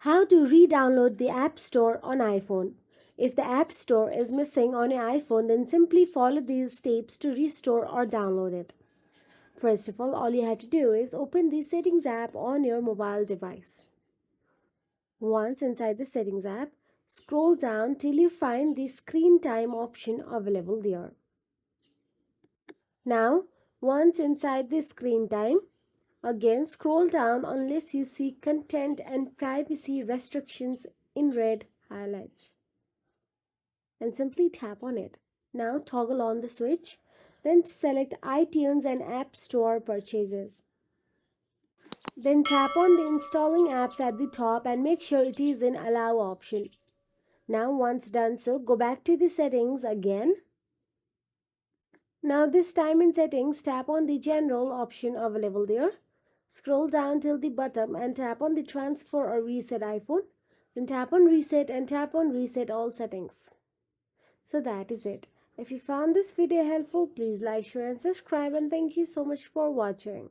How to re-download the App Store on iPhone. If the App Store is missing on your iPhone, then simply follow these steps to restore or download it. First of all you have to do is open the Settings app on your mobile device. Once inside the Settings app, scroll down till you find the Screen Time option available there. Now, once inside the Screen Time, again scroll down unless you see Content and Privacy Restrictions in red highlights, and simply tap on it. Now toggle on the switch, then select iTunes and App Store purchases. Then tap on the installing apps at the top and make sure it is in allow option. Now once done so, go back to the settings again. Now this time in settings, tap on the general option available there. Scroll down till the bottom and tap on the transfer or reset iPhone. Then tap on reset and tap on reset all settings. So that is it. If you found this video helpful, please like, share and subscribe, and thank you so much for watching.